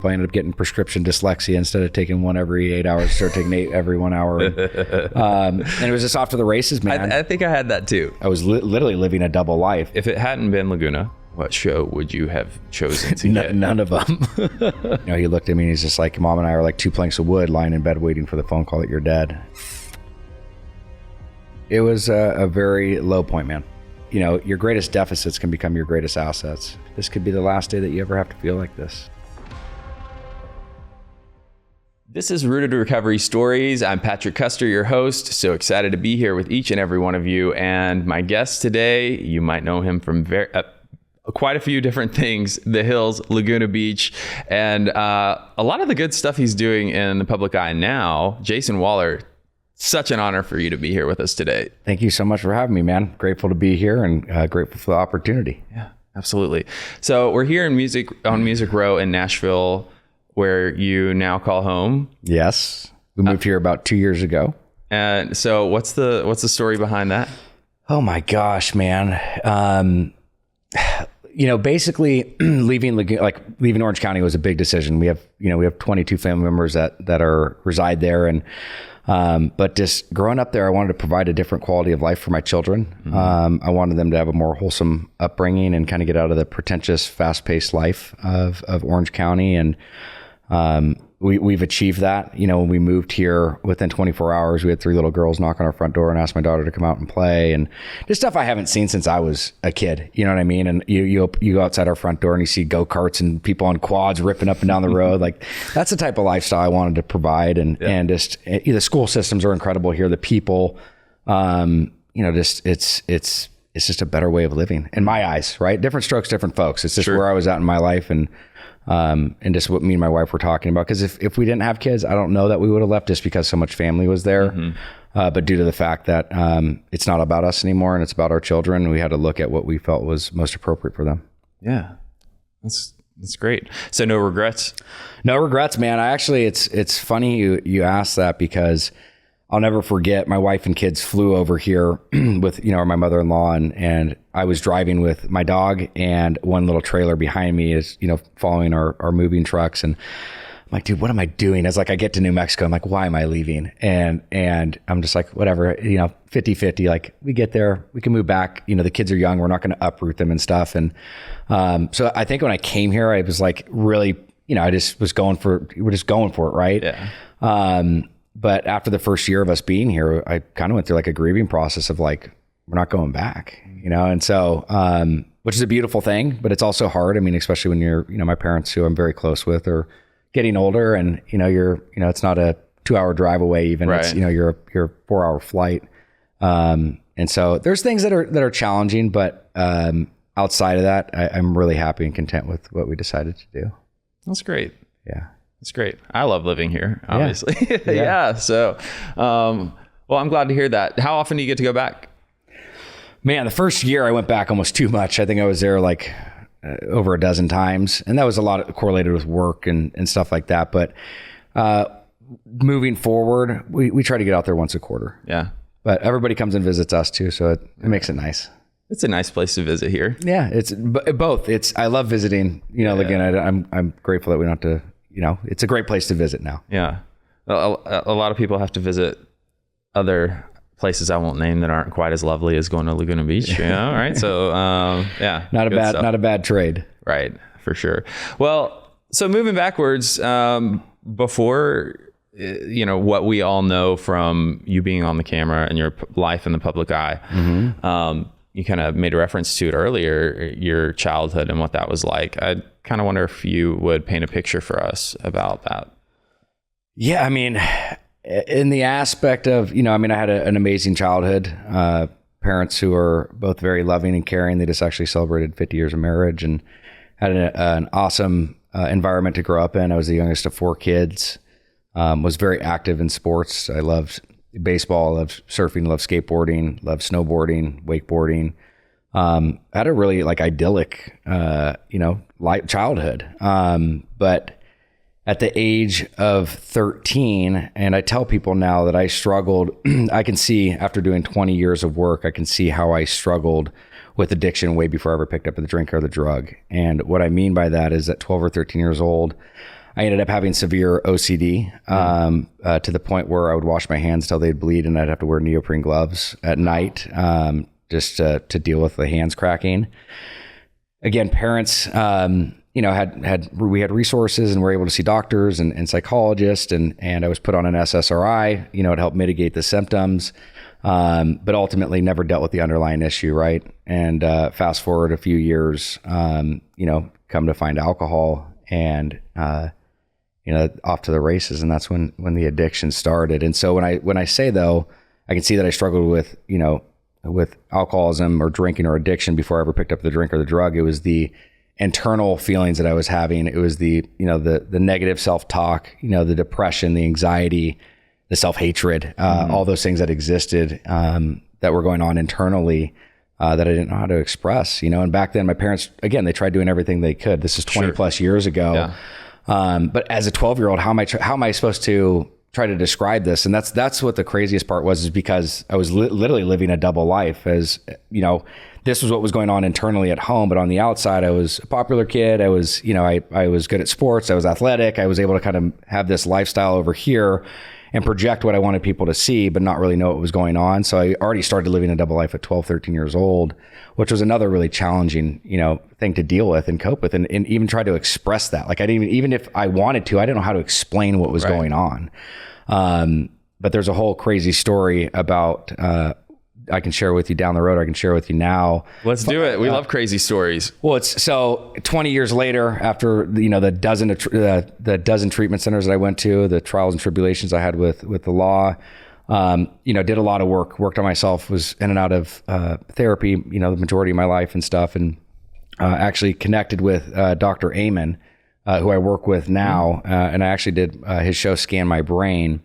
I ended up getting prescription dyslexia. Instead of taking one every 8 hours, started taking 8 every 1 hour. And it was just off to the races, man. I think I had that too. I was literally living a double life. If it hadn't been Laguna, what show would you have chosen to get? None of them. He looked at me and he's just like, Mom and I are like 2 planks of wood lying in bed waiting for the phone call that you're dead. It was a very low point, man. Your greatest deficits can become your greatest assets. This could be the last day that you ever have to feel like this. This is Rooted Recovery Stories. I'm Patrick Custer, your host. So excited to be here with each and every one of you. And my guest today, you might know him from quite a few different things, the Hills, Laguna Beach, and a lot of the good stuff he's doing in the public eye now. Jason Wahler, such an honor for you to be here with us today. Thank you so much for having me, man. Grateful to be here and grateful for the opportunity. Yeah, absolutely. So we're here on Music Row in Nashville, where you now call home. Yes. We moved here about 2 years ago. And so what's the story behind that? Oh my gosh, man. Basically leaving Orange County was a big decision. We have 22 family members that reside there, and but just growing up there, I wanted to provide a different quality of life for my children. Mm-hmm. I wanted them to have a more wholesome upbringing and kind of get out of the pretentious, fast-paced life of Orange County. And we've achieved that. When we moved here, within 24 hours, we had 3 little girls knock on our front door and ask my daughter to come out and play, and just stuff I haven't seen since I was a kid. You know what I mean? And you go outside our front door and you see go-karts and people on quads ripping up and down the road. Like, that's the type of lifestyle I wanted to provide. And just the school systems are incredible here. The people, it's just a better way of living in my eyes, right? Different strokes, different folks. It's just Sure. where I was at in my life, and just what me and my wife were talking about. Because if we didn't have kids, I don't know that we would have left, just because so much family was there. Mm-hmm. But due to the fact that it's not about us anymore and it's about our children, we had to look at what we felt was most appropriate for them. Yeah, that's great. So no regrets? No regrets, man. It's funny you asked that, because I'll never forget, my wife and kids flew over here with, my mother-in-law, and I was driving with my dog, and one little trailer behind me is, following our moving trucks. And I'm like, dude, what am I doing? As I get to New Mexico, I'm like, why am I leaving? And I'm just like, whatever, 50-50, like, we get there, we can move back. The kids are young. We're not going to uproot them and stuff. And so I think when I came here, I was like, really, I just was we're just going for it. Right. Yeah. But after the first year of us being here, I kind of went through like a grieving process of like, we're not going back, and so, which is a beautiful thing, but it's also hard. I mean, especially when you're, my parents, who I'm very close with, are getting older, and, it's not a 2-hour drive away even. Right. It's, you're a 4-hour flight. And so there's things that are challenging, but outside of that, I'm really happy and content with what we decided to do. That's great. Yeah. That's great. I love living here, obviously. Yeah. So, well, I'm glad to hear that. How often do you get to go back? Man, the first year I went back almost too much. I think I was there like over a dozen times, and that was a lot correlated with work and stuff like that. But moving forward, we try to get out there once a quarter. Yeah. But everybody comes and visits us too, so it makes it nice. It's a nice place to visit here. Yeah, it's both. I love visiting. Again, I'm grateful that we don't have to. It's a great place to visit now. Yeah. A lot of people have to visit other places I won't name that aren't quite as lovely as going to Laguna Beach. Yeah. All right. So, not a bad trade. Right. For sure. Well, so moving backwards, before, what we all know from you being on the camera and your life in the public eye, mm-hmm. You kind of made a reference to it earlier, your childhood and what that was like. I kind of wonder if you would paint a picture for us about that. Yeah, I mean, in the aspect of, I had an amazing childhood. Parents who are both very loving and caring. They just actually celebrated 50 years of marriage and had an awesome environment to grow up in. I was the youngest of 4 kids. Was very active in sports. I loved baseball, loved surfing, loved skateboarding, loved snowboarding, wakeboarding. I had a really idyllic, childhood. But at the age of 13, and I tell people now that I struggled, I can see after doing 20 years of work, I can see how I struggled with addiction way before I ever picked up the drink or the drug. And what I mean by that is at 12 or 13 years old, I ended up having severe OCD to the point where I would wash my hands till they'd bleed, and I'd have to wear neoprene gloves at night just to deal with the hands cracking. Again, parents, we had resources and were able to see doctors and psychologists, and I was put on an SSRI, to help mitigate the symptoms, but ultimately never dealt with the underlying issue, right? And fast forward a few years, come to find alcohol and off to the races, and that's when the addiction started. And so when I say, though, I can see that I struggled with alcoholism or drinking or addiction before I ever picked up the drink or the drug. It was the internal feelings that I was having. It was the negative self-talk, the depression, the anxiety, the self-hatred, all those things that existed that were going on internally that I didn't know how to express, and back then my parents, again, they tried doing everything they could. This is 20 plus years ago. Yeah. But as a 12-year-old, how am I supposed to try to describe this? And that's what the craziest part was, is because I was literally living a double life. As this was what was going on internally at home, but on the outside, I was a popular kid. I was, I was good at sports. I was athletic. I was able to kind of have this lifestyle over here and project what I wanted people to see, but not really know what was going on. So I already started living a double life at 12, 13 years old, which was another really challenging, thing to deal with and cope with, and even try to express that. Like I didn't even if I wanted to, I didn't know how to explain what was going on. But there's a whole crazy story about, I can share with you down the road. I can share with you now. Let's do it. We love crazy stories. Well, it's so 20 years later, after the dozen treatment centers that I went to, the trials and tribulations I had with the law, did a lot of worked on myself, was in and out of therapy, the majority of my life and stuff, and actually connected with Dr. Amen, who I work with now, and I actually did his show Scan My Brain,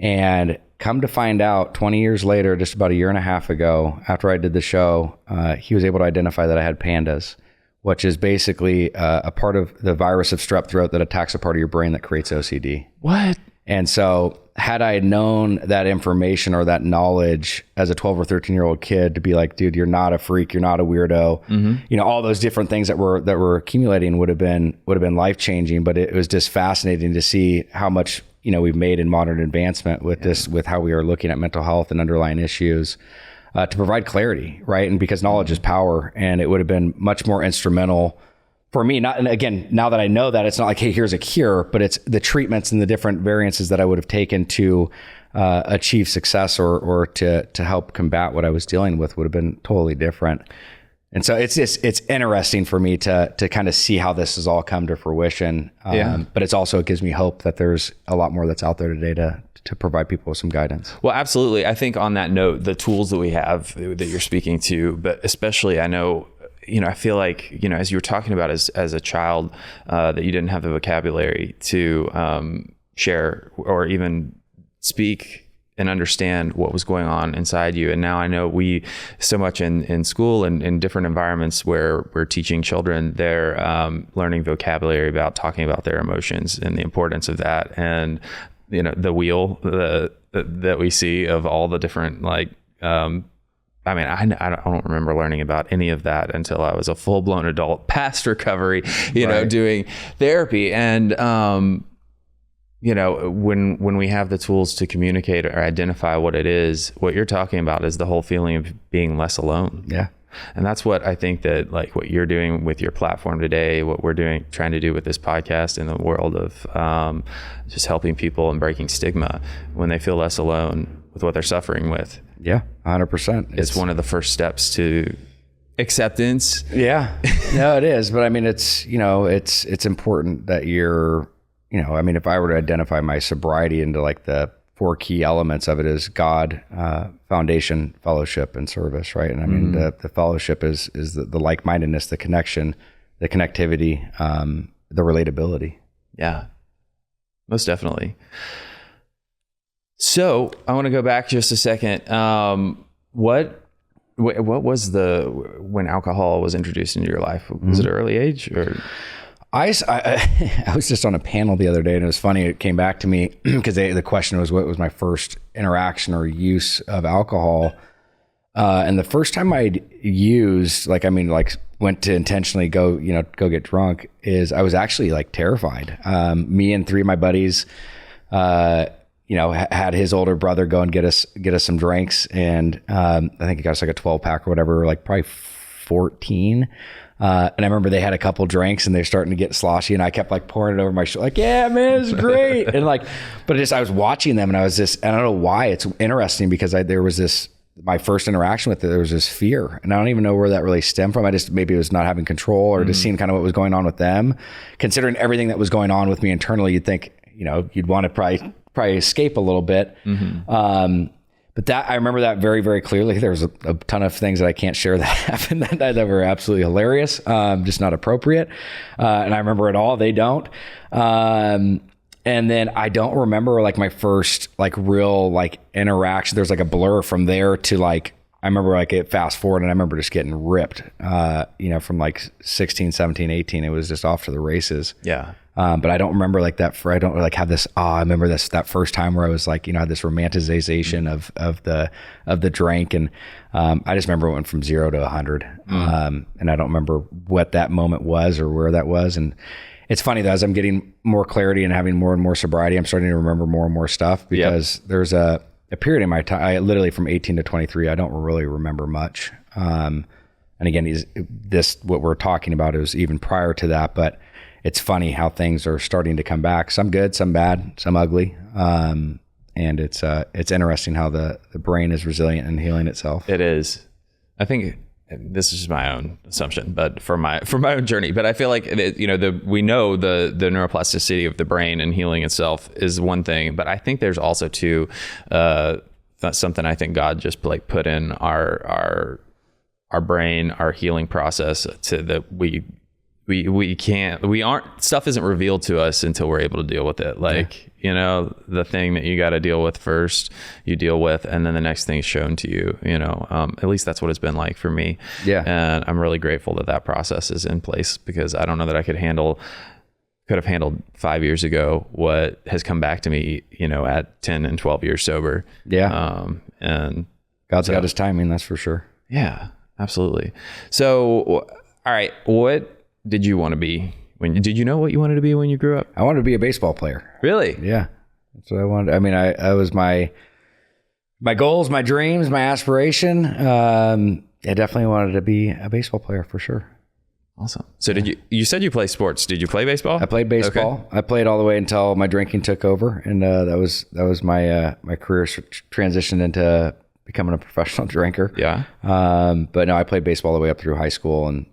and come to find out 20 years later, just about a year and a half ago, after I did the show, he was able to identify that I had pandas, which is basically a part of the virus of strep throat that attacks a part of your brain that creates OCD. What? And so had I known that information or that knowledge as a 12 or 13-year-old kid, to be like, dude, you're not a freak, you're not a weirdo, all those different things that were accumulating would have been life-changing. But it was just fascinating to see how much we've made in modern advancement with this, with how we are looking at mental health and underlying issues to provide clarity, right? And because knowledge is power, and it would have been much more instrumental for me. And again, now that I know that, it's not like, hey, here's a cure, but it's the treatments and the different variances that I would have taken to achieve success or to help combat what I was dealing with would have been totally different. And so it's interesting for me to kind of see how this has all come to fruition. But it's also, it gives me hope that there's a lot more that's out there today to provide people with some guidance. Well, absolutely. I think on that note, the tools that we have that you're speaking to, but especially I know, I feel like, as you were talking about as a child, that you didn't have the vocabulary to share or even speak and understand what was going on inside you. And now I know we so much in school and in different environments where we're teaching children, they're learning vocabulary about talking about their emotions and the importance of that. And, the wheel that we see of all the different, I don't remember learning about any of that until I was a full-blown adult past recovery, doing therapy. And, when we have the tools to communicate or identify what it is, what you're talking about is the whole feeling of being less alone. Yeah. And that's what I think that what you're doing with your platform today, what we're trying to do with this podcast in the world of just helping people and breaking stigma when they feel less alone with what they're suffering with. Yeah, 100%. It's one of the first steps to acceptance. Yeah, no, it is. But I mean, it's important that you're, if I were to identify my sobriety into the 4 key elements of it is God, foundation, fellowship, and service, right? And I mean, the fellowship is the like-mindedness, the connection, the connectivity, the relatability. Yeah, most definitely. So I want to go back just a second. What was when alcohol was introduced into your life? Was it an early age or? I was just on a panel the other day, and it was funny. It came back to me because the question was, what was my first interaction or use of alcohol? And the first time I'd used, went to intentionally go get drunk is I was actually like terrified. Me and 3 of my buddies, had his older brother go and get us some drinks. And I think he got us like a 12 pack or whatever, like probably 14. And I remember they had a couple drinks and they're starting to get sloshy, and I kept like pouring it over my shoulder, like, yeah, man, it's great. And like, but I was watching them, and I don't know why. It's interesting because there was my first interaction with it, there was this fear, and I don't even know where that really stemmed from. Maybe it was not having control, or just seeing kind of what was going on with them. Considering everything that was going on with me internally, you'd think, you'd want to probably escape a little bit. But I remember that very, very clearly. There was a ton of things that I can't share that happened that night that were absolutely hilarious, just not appropriate. And I remember it all. They don't. And then I don't remember like my first like real like interaction. There's like a blur from there to like, I remember like it fast forward, and I remember just getting ripped, from like 16, 17, 18. It was just off to the races. Yeah. But I don't remember like that. I don't like have this. I remember that first time where I was like, had this romanticization of the drink, and I just remember it went from 0 to 100. And I don't remember what that moment was or where that was. And it's funny though, as I'm getting more clarity and having more and more sobriety, I'm starting to remember more and more stuff, because there's a period in my time, I literally from 18 to 23, I don't really remember much. And again, what we're talking about is even prior to that, but it's funny how things are starting to come back. Some good, some bad, some ugly. And it's interesting how the brain is resilient and healing itself. It is. I think this is my own assumption, but for my own journey, but I feel like, we know the neuroplasticity of the brain and healing itself is one thing, but I think there's also that's something I think God just like put in our brain, our healing process, to that stuff isn't revealed to us until we're able to deal with it. Like, the thing that you got to deal with first, you deal with, and then the next thing is shown to you, at least that's what it's been like for me. Yeah. And I'm really grateful that process is in place, because I don't know that I could have handled 5 years ago what has come back to me, at 10 and 12 years sober. Yeah. And God's got his timing, that's for sure. Yeah, absolutely. So, all right. What did you want to be did you know what you wanted to be when you grew up? I wanted to be a baseball player. Really? Yeah. That's what I wanted. I mean, I was my goals, my dreams, my aspiration. I definitely wanted to be a baseball player for sure. Awesome. So you said you play sports. Did you play baseball? I played baseball. Okay. I played all the way until my drinking took over. And that was my career transitioned into becoming a professional drinker. Yeah. But no, I played baseball all the way up through high school, and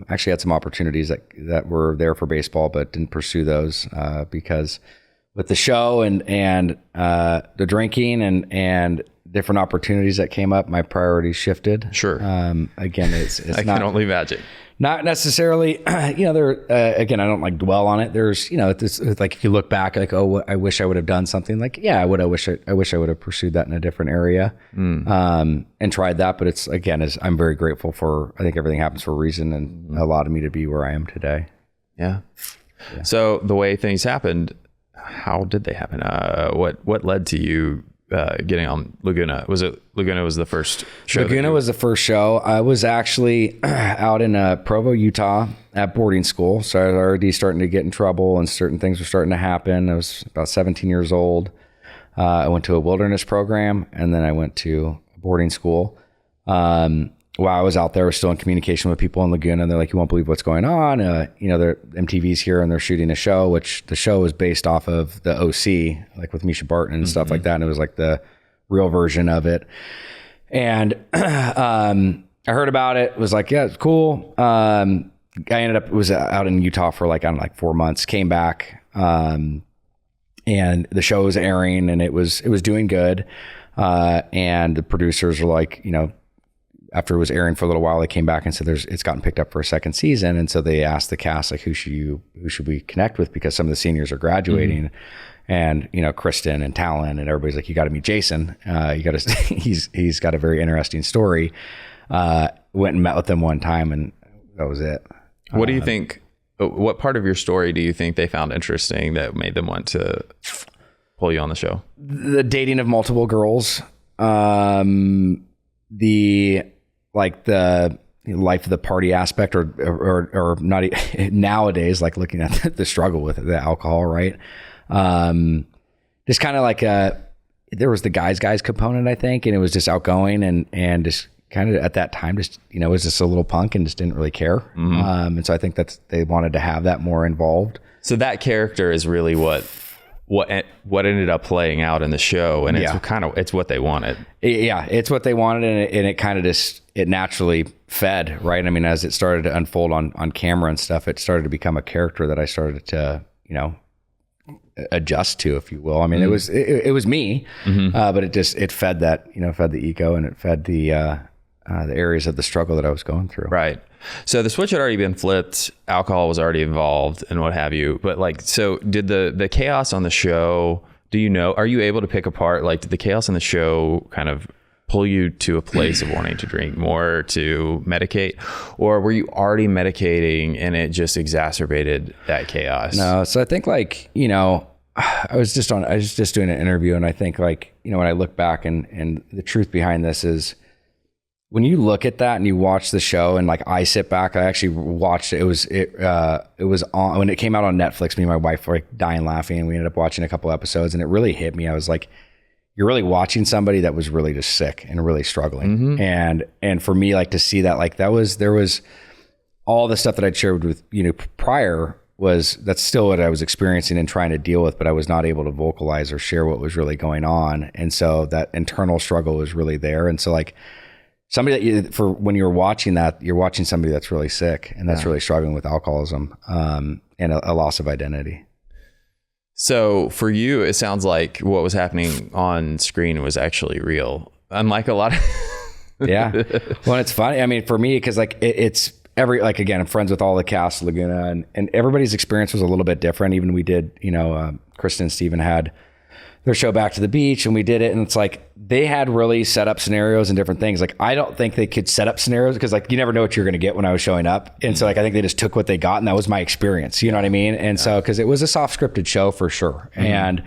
actually had some opportunities that were there for baseball, but didn't pursue those because with the show and the drinking and different opportunities that came up, my priorities shifted. Sure. Again, it's I can only imagine. Not necessarily, there, again, I don't like dwell on it. There's, it's like, if you look back, like, oh, I wish I would have done something, like, yeah, I wish I would have pursued that in a different area, and tried that. But it's, again, I'm very grateful I think everything happens for a reason, and allowed me to be where I am today. Yeah. So the way things happened, how did they happen? What led to you getting on Laguna? Laguna was the first show? Laguna was the first show. I was actually out in Provo, Utah at boarding school. So I was already starting to get in trouble, and certain things were starting to happen. I was about 17 years old. I went to a wilderness program, and then I went to boarding school. While I was out there, I was still in communication with people in Laguna, and they're like, you won't believe what's going on. MTV's here and they're shooting a show, which the show was based off of the OC, like with Misha Barton and stuff like that. And it was like the real version of it. And I heard about it, was like, yeah, it's cool. I was out in Utah for like 4 months, came back, and the show was airing, and it was doing good. And the producers were like, after it was airing for a little while, they came back and said, it's gotten picked up for a second season. And so they asked the cast, like, who should we connect with? Because some of the seniors are graduating, and, Kristen and Talon, and everybody's like, you got to meet Jason. He's got a very interesting story. Went and met with them one time, and that was it. What do you think, what part of your story do you think they found interesting that made them want to pull you on the show? The dating of multiple girls, the life of the party aspect or not nowadays, like looking at the struggle with the alcohol, right? Just kind of like there was the guys component, I think, and it was just outgoing and just kind of at that time just, was just a little punk and just didn't really care. And so I think they wanted to have that more involved. So that character is really what ended up playing out in the show, and it's what they wanted. Yeah, it's what they wanted, and it kind of just it naturally fed, right? I mean, as it started to unfold on camera and stuff, it started to become a character that I started to adjust to, if you will. I mean, it was me, but it fed that, fed the ego, and it fed the areas of the struggle that I was going through. Right. So the switch had already been flipped. Alcohol was already involved and what have you. But so did the chaos on the show, are you able to pick apart, did the chaos on the show kind of pull you to a place of wanting to drink more, to medicate, or were you already medicating and it just exacerbated that chaos? No. So I think I was just doing an interview, and I think when I look back and the truth behind this is, when you look at that and you watch the show, and I sit back, I actually watched it. It was on when it came out on Netflix. Me and my wife were dying laughing, and we ended up watching a couple episodes, and it really hit me. I was like, you're really watching somebody that was really just sick and really struggling. And for me, to see that, there was all the stuff that I'd shared with, prior that's still what I was experiencing and trying to deal with, but I was not able to vocalize or share what was really going on. And so that internal struggle was really there. And so somebody when you're watching that, you're watching somebody that's really sick and that's really struggling with alcoholism, and a loss of identity. So for you, it sounds like what was happening on screen was actually real. Unlike a lot of... Yeah. Well, it's funny. I mean, for me, cause it's again, I'm friends with all the cast of Laguna, and everybody's experience was a little bit different. Even we did, Kristen and Steven had their show Back to the Beach, and we did it, and it's they had really set up scenarios and different things. I don't think they could set up scenarios because you never know what you're going to get when I was showing up. And so I think they just took what they got, and that was my experience. You know what I mean? And so, cause it was a soft scripted show for sure. And,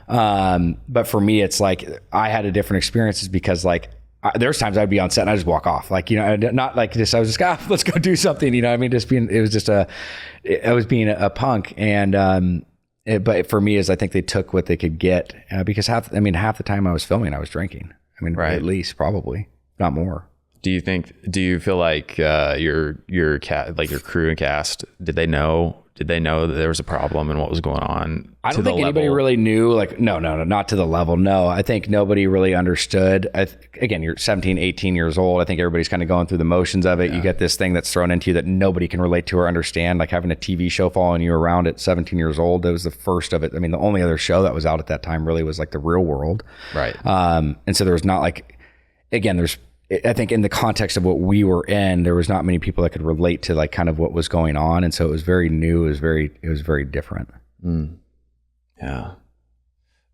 but for me, it's I had a different experiences because there's times I'd be on set and I just walk off, not I was just, let's go do something. You know what I mean? I was being a punk. And, but for me, I think they took what they could get, because half the time I was filming, I was drinking. Right. At least probably not more. Do you feel like your crew and cast, did they know that there was a problem and what was going on? I don't think anybody really knew, no, not to the level. No, I think nobody really understood. Again, you're 17, 18 years old. I think everybody's kind of going through the motions of it. Yeah. You get this thing that's thrown into you that nobody can relate to or understand, having a TV show following you around at 17 years old. That was the first of it. The only other show that was out at that time really was The Real World. Right. And so there was not I think in the context of what we were in, there was not many people that could relate to kind of what was going on. And so it was very new. It was very different. Yeah.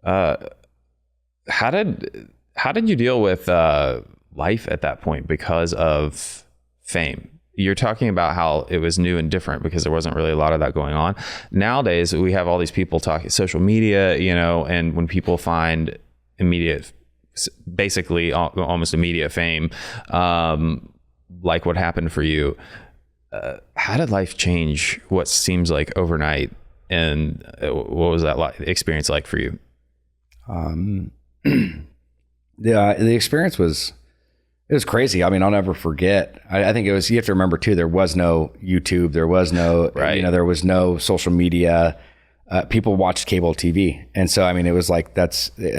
How did you deal with life at that point because of fame? You're talking about how it was new and different because there wasn't really a lot of that going on. Nowadays, we have all these people talking social media, and when people find basically almost immediate fame, like what happened for you, how did life change what seems like overnight, and what was that experience like for you? The experience was crazy. I'll never forget. I think you have to remember too, there was no YouTube, there was no there was no social media. People watched cable TV. And so, it was I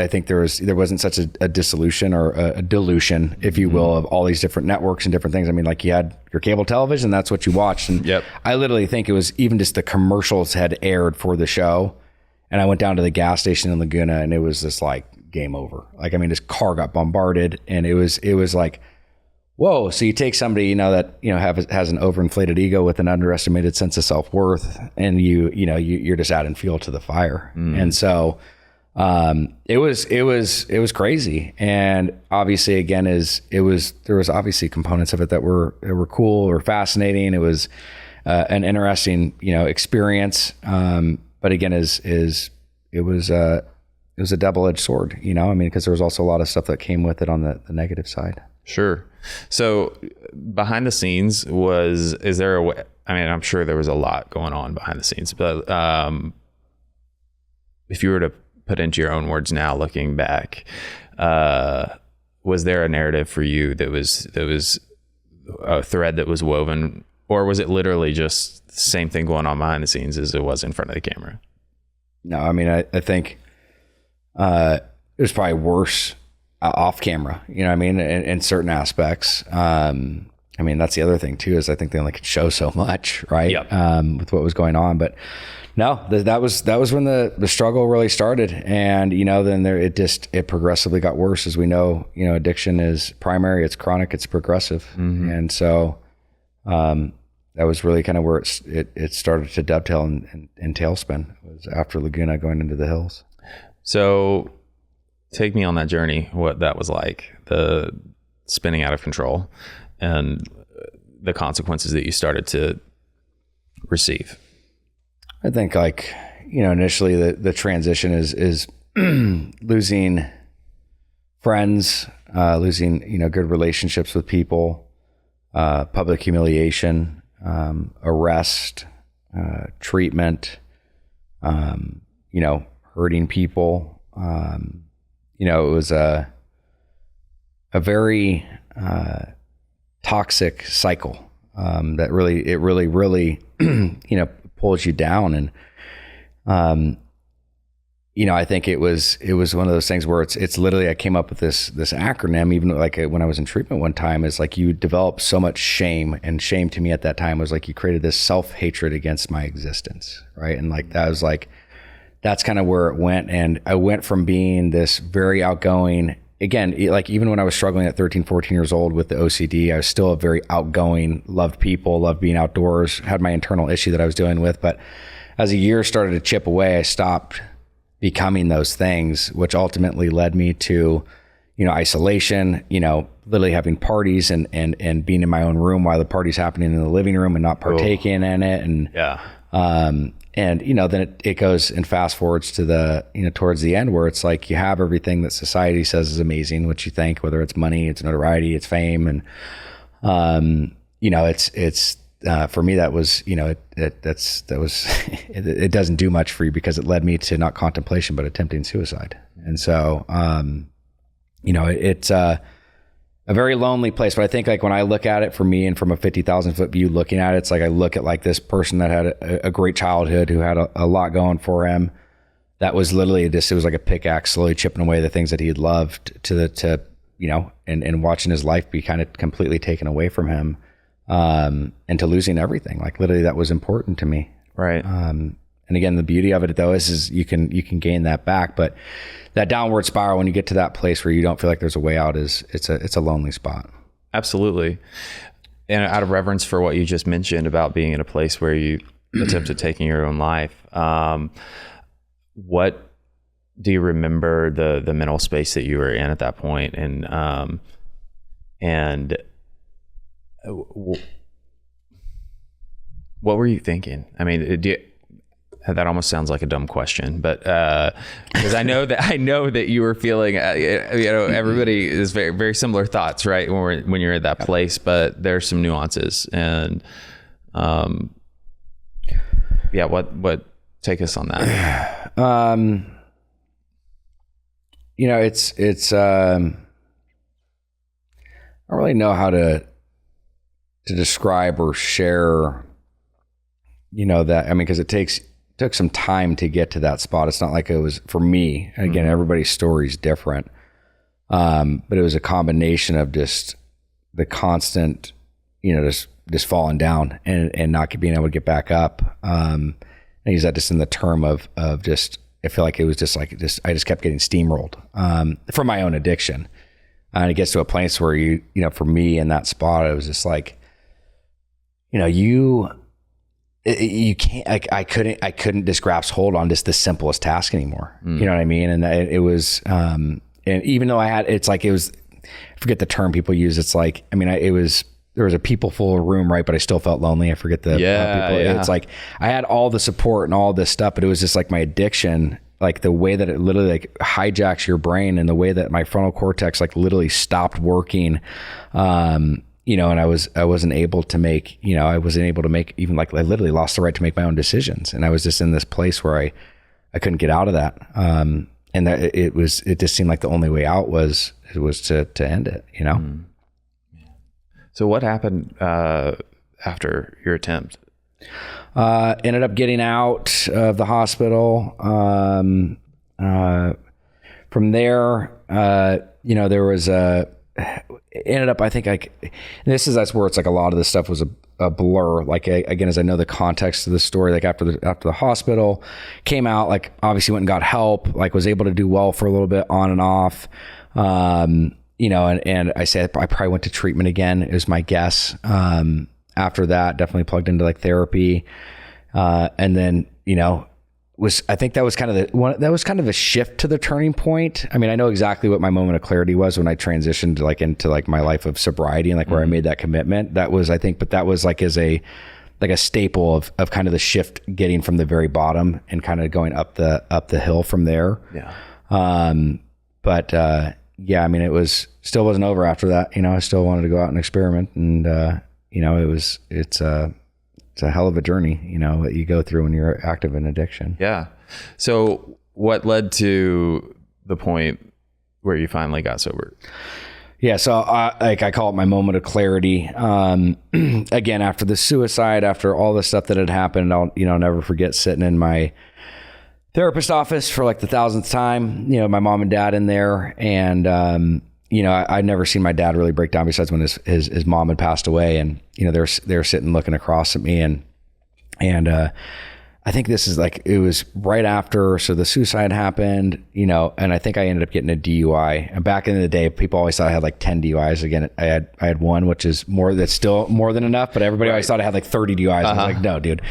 think there wasn't such a dissolution or a dilution, if you will, of all these different networks and different things. You had your cable television, that's what you watched. And I literally think it was even just the commercials had aired for the show. And I went down to the gas station in Laguna, and it was just game over. This car got bombarded, and it was whoa. So you take somebody, that, has an overinflated ego with an underestimated sense of self-worth, and you're just adding fuel to the fire. And so, it was crazy. And obviously again, there was obviously components of it that were cool or fascinating. It was, an interesting, experience. But again, it was a double-edged sword, because there was also a lot of stuff that came with it on the negative side. Sure. So behind the scenes is there a way, I mean, I'm sure there was a lot going on behind the scenes, but if you were to put into your own words now, looking back, was there a narrative for you that was a thread that was woven, or was it literally just the same thing going on behind the scenes as it was in front of the camera? No, I mean, I think it was probably worse off camera, you know what I mean, in certain aspects. I mean, that's the other thing too, is I think they only could show so much, right? Yep. With what was going on. But no, that was when the struggle really started. And, you know, then it progressively got worse. As we know, you know, addiction is primary, it's chronic, it's progressive. Mm-hmm. And so that was really kind of where it started to dovetail and tailspin. It was after Laguna, going into the hills. So take me on that journey, what that was like, the spinning out of control and the consequences that you started to receive. I think, like, you know, initially the transition is losing friends, losing, you know, good relationships with people, public humiliation, arrest, treatment, you know, hurting people. You know, it was a very toxic cycle that really you know, pulls you down. And you know, I think it was one of those things where it's literally, I came up with this acronym, even like when I was in treatment one time, is like, you develop so much shame, and shame to me at that time was like, you created this self-hatred against my existence, right? And like, that was like, that's kind of where it went. And I went from being this very outgoing, again, like even when I was struggling at 13, 14 years old with the OCD, I was still a very outgoing, loved people, loved being outdoors, had my internal issue that I was dealing with. But as the years started to chip away, I stopped becoming those things, which ultimately led me to, you know, isolation, you know, literally having parties and being in my own room while the party's happening in the living room and not partaking in it. And, and, you know, then it goes and fast forwards to the, you know, towards the end, where it's like, you have everything that society says is amazing, what you think, whether it's money, it's notoriety, it's fame. And, you know, it's, for me, that was, you know, it doesn't do much for you, because it led me to not contemplation, but attempting suicide. And so, you know, it's a very lonely place. But I think, like, when I look at it, for me, and from a 50,000 foot view looking at it, it's like, I look at like this person that had a great childhood, who had a lot going for him. That was literally it was like a pickaxe slowly chipping away the things that he had loved to, you know, and watching his life be kind of completely taken away from him. And to losing everything, like, literally, that was important to me. Right. And again, the beauty of it though is you can gain that back, but that downward spiral, when you get to that place where you don't feel like there's a way out, it's a lonely spot. Absolutely. And out of reverence for what you just mentioned about being in a place where you attempted taking your own life, what do you remember the mental space that you were in at that point? And what were you thinking? I mean, that almost sounds like a dumb question, but because I know that you were feeling, you know, everybody is very, very similar thoughts, right? When you're at that place, but there's some nuances. And yeah, what take us on that? You know, it's I don't really know how to describe or share, you know, that, I mean, because it took some time to get to that spot. It's not like it was for me. And again, everybody's story is different. But it was a combination of just the constant, you know, just falling down and not being able to get back up. I use that just in the term of just, I feel like it was just like, I just kept getting steamrolled, from my own addiction. And it gets to a place where you know, for me in that spot, it was just like, you know, you can't, like, I couldn't just grasp hold on just the simplest task anymore. You know what I mean? And it was, and even though I forget the term people use. It's like, I mean, there was a people full room, right? But I still felt lonely. I forget the people. Yeah. It's like, I had all the support and all this stuff, but it was just like my addiction like the way that it literally like hijacks your brain, and the way that my frontal cortex like literally stopped working. You know, and I wasn't able to make, you know, I wasn't able to make even like, I literally lost the right to make my own decisions. And I was just in this place where I couldn't get out of that. And that it just seemed like the only way out was to end it, you know? Mm. So what happened, after your attempt? Ended up getting out of the hospital. From there, you know, there was ended up, I think like, that's where it's like a lot of this stuff was a blur. Like again, as I know the context of the story, like after the hospital came out, like obviously went and got help, like was able to do well for a little bit on and off. You know, and I said, I probably went to treatment again is my guess. After that, definitely plugged into like therapy. And then, you know, I think that was kind of a shift to the turning point. I mean, I know exactly what my moment of clarity was when I transitioned into my life of sobriety and like where I made that commitment. That was, I think, but that was like as a staple of kind of the shift, getting from the very bottom and kind of going up the hill from there. Yeah. But yeah, I mean, still wasn't over after that. You know, I still wanted to go out and experiment, and you know, it's a hell of a journey, you know, that you go through when you're active in addiction. Yeah. So what led to the point where you finally got sober? Yeah. So I call it my moment of clarity. Again, after the suicide, after all the stuff that had happened, I'll never forget sitting in my therapist office for like the 1,000th time, you know, my mom and dad in there. And, you know, I'd never seen my dad really break down besides when his mom had passed away, and, you know, they were sitting looking across at me, and I think this is like, it was right after, so the suicide happened, you know, and I think I ended up getting a DUI. And back in the day, people always thought I had like 10 DUIs. Again, I had one, which is that's still more than enough, but everybody always thought I had like 30 DUIs. I was like, no, dude.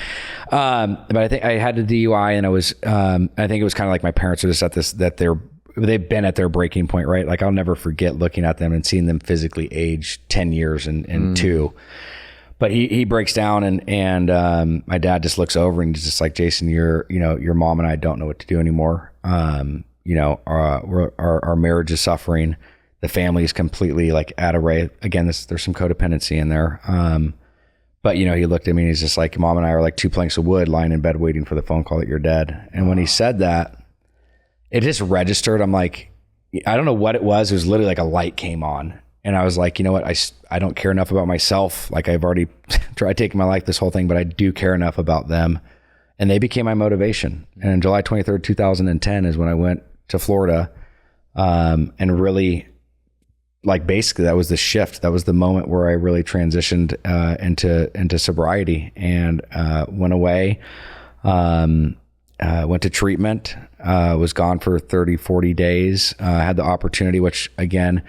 But I think I had a DUI, and I think it was kind of like my parents were just at this, that they've been at their breaking point, right? Like I'll never forget looking at them and seeing them physically age 10 years and two. But he breaks down, and my dad just looks over and he's just like, Jason, your mom and I don't know what to do anymore. You know, our marriage is suffering. The family is completely like at array. Again, there's some codependency in there. But you know, he looked at me and he's just like, Mom and I are like two planks of wood lying in bed waiting for the phone call that you're dead. And when he said that, it just registered. I'm like, I don't know what it was. It was literally like a light came on. And I was like, you know what? I don't care enough about myself. Like I've already tried taking my life, this whole thing, but I do care enough about them. And they became my motivation. And on July 23rd, 2010 is when I went to Florida. And really, like basically that was the shift. That was the moment where I really transitioned into sobriety, and went away. Went to treatment, was gone for 30, 40 days. Had the opportunity, which again,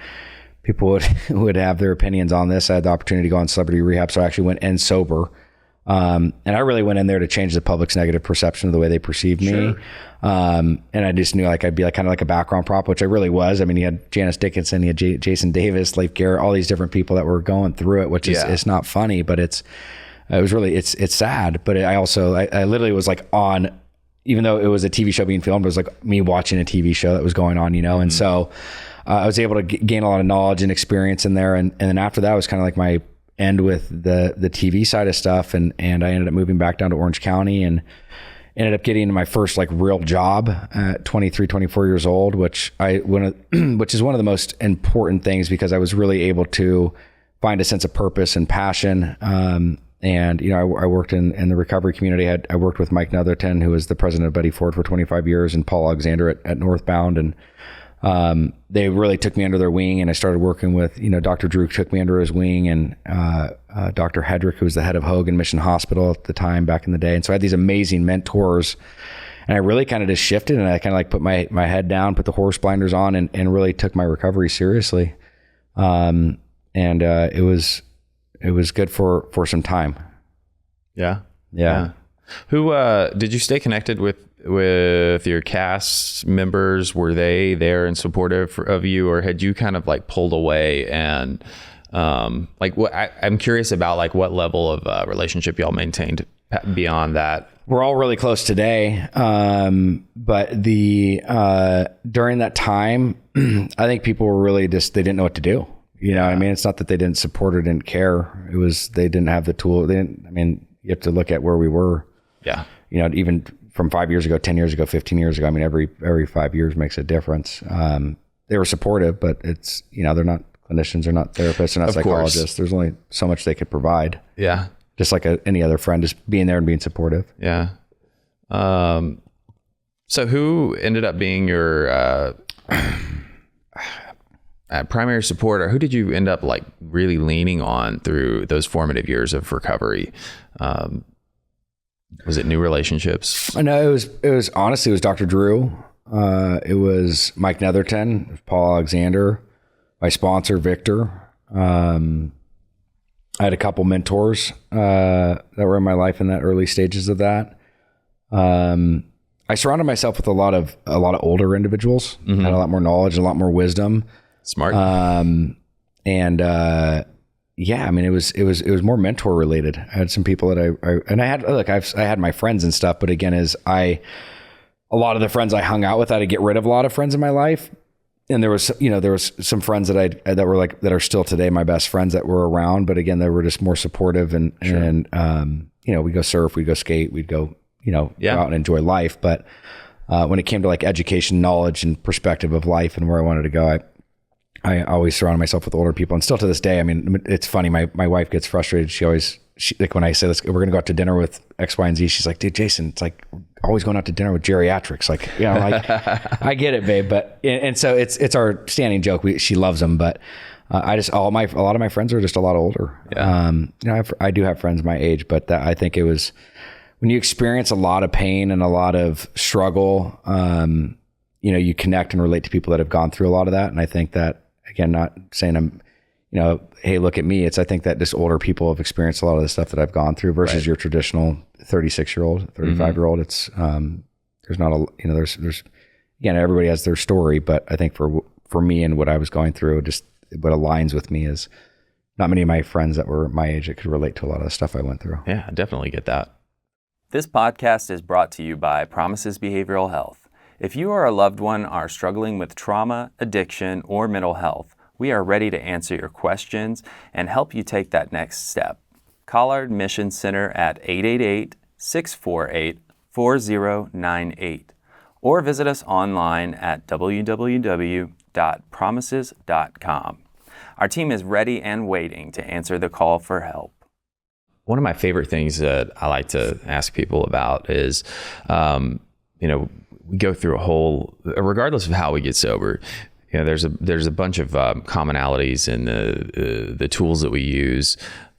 people would have their opinions on this. I had the opportunity to go on celebrity rehab. So I actually went in sober. And I really went in there to change the public's negative perception of the way they perceived me. Sure. And I just knew like I'd be like kind of like a background prop, which I really was. I mean, you had Janice Dickinson, you had Jason Davis, Leif Garrett, all these different people that were going through it, which is, it's not funny, but it was really, it's sad. But I literally was like on, even though it was a TV show being filmed, it was like me watching a TV show that was going on, you know? And so I was able to gain a lot of knowledge and experience in there. And then after that was kind of like my end with the TV side of stuff. And I ended up moving back down to Orange County and ended up getting my first like real job at 23, 24 years old, which is one of the most important things, because I was really able to find a sense of purpose and passion. And, you know, I worked in the recovery community. I worked with Mike Netherton, who was the president of Buddy Ford for 25 years, and Paul Alexander at Northbound. And they really took me under their wing, and I started working with, you know, Dr. Drew took me under his wing, and Dr. Hedrick, who was the head of Hogan Mission Hospital at the time back in the day. And so I had these amazing mentors, and I really kind of just shifted, and I kind of like put my head down, put the horse blinders on, and really took my recovery seriously. It was good for some time. Yeah. Yeah. Who did you stay connected with your cast members? Were they there and supportive of you, or had you kind of like pulled away? And like what I'm curious about, like what level of relationship y'all maintained beyond that. we're all really close today. But during that time, I think people were really they didn't know what to do. You know what I mean? It's not that they didn't support or didn't care. It was, they didn't have the tool. You have to look at where we were. Yeah. You know, even from 5 years ago, 10 years ago, 15 years ago, I mean, every 5 years makes a difference. They were supportive, but it's, you know, they're not clinicians, they're not therapists, they're not psychologists. There's only so much they could provide. Yeah. Just like any other friend, just being there and being supportive. Yeah. So who ended up being your primary support, or who did you end up like really leaning on through those formative years of recovery? Was it new relationships? No, it was honestly, it was Dr. Drew. It was Mike Netherton, Paul Alexander, my sponsor, Victor. I had a couple mentors that were in my life in that early stages of that. I surrounded myself with a lot of older individuals, had a lot more knowledge, a lot more wisdom. Smart. Yeah, I mean, it was more mentor related. I had some people that I had my friends and stuff, but again, a lot of the friends I hung out with, I had to get rid of a lot of friends in my life. And there was some friends that are still today my best friends that were around, but again, they were just more supportive and we'd go surf, we'd go skate, we'd go, go out and enjoy life. But when it came to like education, knowledge, and perspective of life and where I wanted to go, I always surrounded myself with older people, and still to this day. I mean, it's funny. My wife gets frustrated. She like when I say we're going to go out to dinner with X, Y, and Z. She's like, dude, Jason, it's like always going out to dinner with geriatrics. Like, like I get it, babe. But and so it's our standing joke. She loves them, but a lot of my friends are just a lot older. Yeah. I do have friends my age, but I think it was when you experience a lot of pain and a lot of struggle. You connect and relate to people that have gone through a lot of that, and I think that. Again, not saying I'm, hey, look at me. I think that just older people have experienced a lot of the stuff that I've gone through versus your traditional 36-year-old, 35-year-old. It's, there's not there's again, everybody has their story, but I think for me and what I was going through, just what aligns with me is not many of my friends that were my age that could relate to a lot of the stuff I went through. Yeah, I definitely get that. This podcast is brought to you by Promises Behavioral Health. If you or a loved one are struggling with trauma, addiction, or mental health, we are ready to answer your questions and help you take that next step. Call our admissions center at 888-648-4098 or visit us online at www.promises.com. Our team is ready and waiting to answer the call for help. One of my favorite things that I like to ask people about is, we go through regardless of how we get sober, there's a bunch of commonalities in the tools that we use,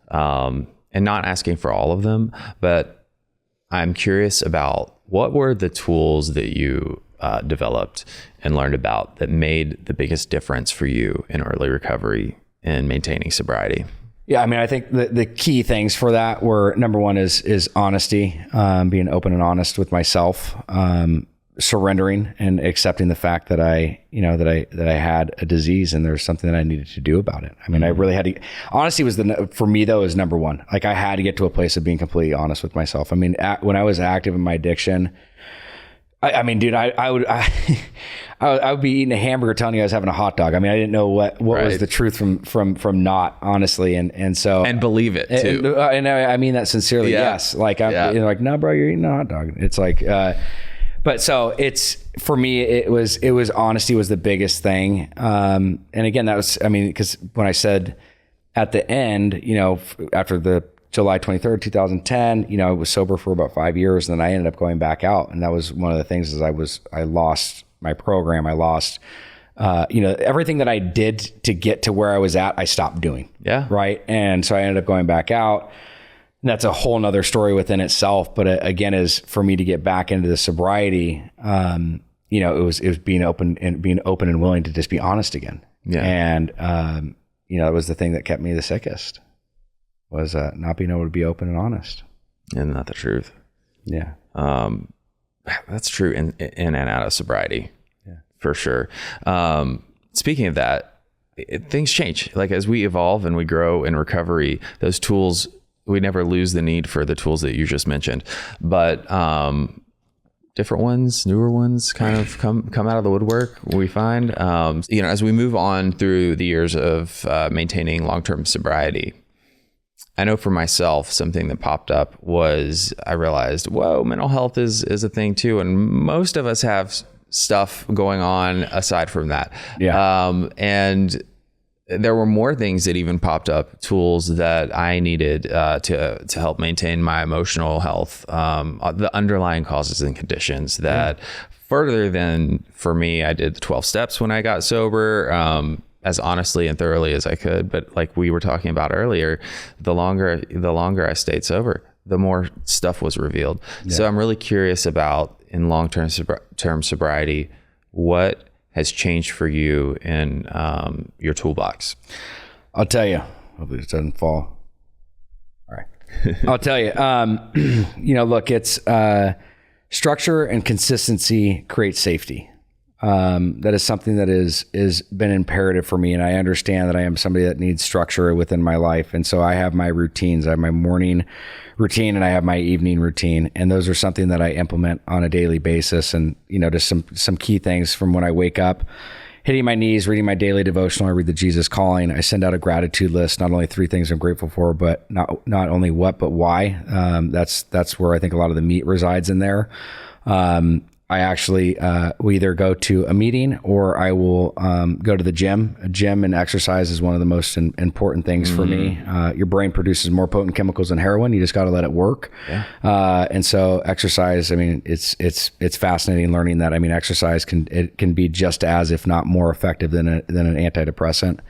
and not asking for all of them, but I'm curious about what were the tools that you developed and learned about that made the biggest difference for you in early recovery and maintaining sobriety. Yeah, I mean, I think the key things for that were, number one is honesty, being open and honest with myself, surrendering and accepting the fact that I had a disease and there's something that I needed to do about it. I mean, I really had to, honesty for me though, is number one. Like I had to get to a place of being completely honest with myself. I mean, when I was active in my addiction, I mean, dude, I would be eating a hamburger telling you I was having a hot dog. I mean, I didn't know what was the truth from not, honestly. And so. And believe it too. And I mean that sincerely. Yeah. Yes. Like, I'm like, no, bro, you're eating a hot dog. It's like, but so for me, it was honesty was the biggest thing. And again, that was, I mean, because when I said at the end, after the July 23rd, 2010, I was sober for about 5 years, and then I ended up going back out. And that was one of the things is I lost my program. I lost, everything that I did to get to where I was at, I stopped doing. Yeah. Right. And so I ended up going back out. And that's a whole nother story within itself. But again, is for me to get back into the sobriety, it was being open and willing to just be honest again. Yeah. And, it was the thing that kept me the sickest was not being able to be open and honest. And not the truth. Yeah. That's true in and out of sobriety. Yeah. For sure. Speaking of that, things change. Like as we evolve and we grow in recovery, those tools lose the need for the tools that you just mentioned, but different ones, newer ones kind of come out of the woodwork, we find. As we move on through the years of maintaining long-term sobriety, I know for myself, something that popped up was I realized, whoa, mental health is a thing too. And most of us have stuff going on aside from that. Yeah. And there were more things that even popped up, tools that I needed to help maintain my emotional health, the underlying causes and conditions that further than for me, I did the 12 steps when I got sober, as honestly and thoroughly as I could. But like we were talking about earlier, the longer I stayed sober, the more stuff was revealed. Yeah. So I'm really curious about, in long-term term sobriety, what has changed for you in your toolbox? I'll tell you. Hopefully it doesn't fall. All right. I'll tell you. Look, it's structure and consistency create safety. That is something that is been imperative for me, and I understand that I am somebody that needs structure within my life, and so I have my routines. I have my morning routine and I have my evening routine, and those are something that I implement on a daily basis. And just some key things from when I wake up, hitting my knees, reading my daily devotional. I read the Jesus Calling. I send out a gratitude list, not only 3 things I'm grateful for, but not only what, but why. That's where I think a lot of the meat resides in there. I actually will either go to a meeting or I will go to the gym. A gym and exercise is one of the most important things for me. Your brain produces more potent chemicals than heroin. You just got to let it work. Yeah. And so exercise, I mean, it's fascinating learning that. I mean, exercise can be just as, if not more effective than an antidepressant.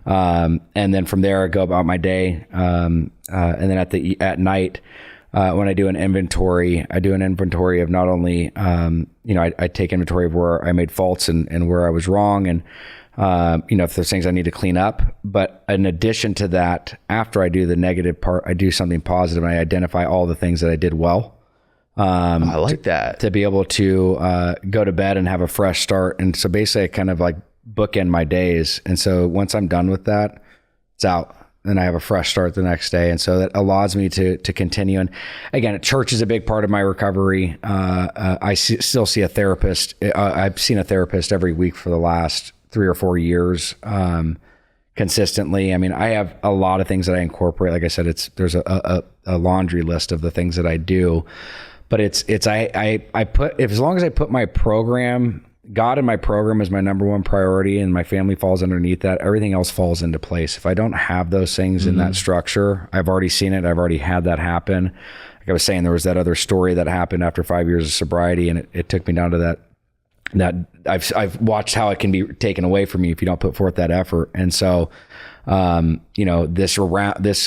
And then from there I go about my day. And then at night, when I do an inventory, of not only, I take inventory of where I made faults and where I was wrong, and, if there's things I need to clean up. But in addition to that, after I do the negative part, I do something positive and I identify all the things that I did well. I like that. To be able to go to bed and have a fresh start. And so basically I kind of like bookend my days. And so once I'm done with that, it's out. Then I have a fresh start the next day. And so that allows me to continue. And again, church is a big part of my recovery. I still see a therapist. I've seen a therapist every week for the last 3 or 4 years, consistently. I mean, I have a lot of things that I incorporate. Like I said, there's a laundry list of the things that I do, but I put, as long as I put my program, God and my program is my number one priority, and my family falls underneath that, everything else falls into place. If I don't have those things in that structure, I've already seen it. I've already had that happen. Like I was saying, there was that other story that happened after 5 years of sobriety, and it took me down to that I've watched how it can be taken away from you if you don't put forth that effort. And so, this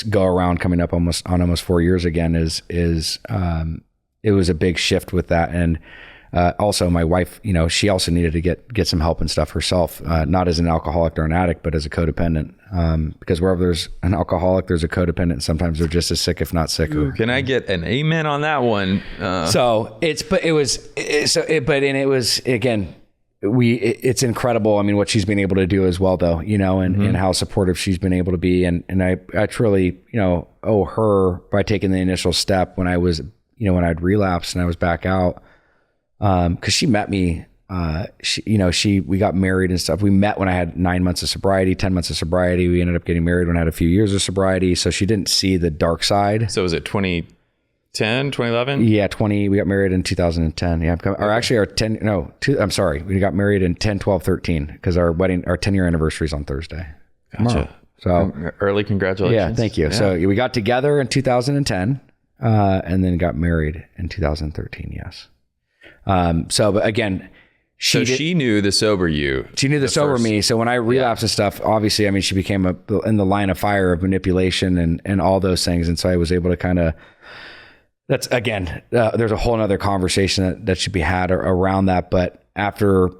go around coming up almost 4 years again it was a big shift with that. And also my wife, she also needed to get some help and stuff herself, not as an alcoholic or an addict, but as a codependent. Because wherever there's an alcoholic, there's a codependent. Sometimes they're just as sick, if not sicker. Ooh, can I get an amen on that one? It's incredible. I mean, what she's been able to do as well, though, and how supportive she's been able to be. And I truly, owe her by taking the initial step when I was, when I'd relapsed and I was back out. Cause she met me, we got married and stuff. We met when I had 9 months of sobriety, 10 months of sobriety. We ended up getting married when I had a few years of sobriety. So she didn't see the dark side. So was it 2010, 2011? Yeah. We got married in 2010. Yeah. I'm sorry. We got married in 10, 12, 13 cause our 10-year anniversary is on Thursday. Gotcha. So early congratulations. Yeah. Thank you. Yeah. So we got together in 2010, and then got married in 2013. Yes. But again, she knew the sober you. She knew the sober me. So when I relapsed and stuff, obviously, I mean, she became in the line of fire of manipulation and all those things. And so I was able to that's again, there's a whole nother conversation that should be had around that. But after a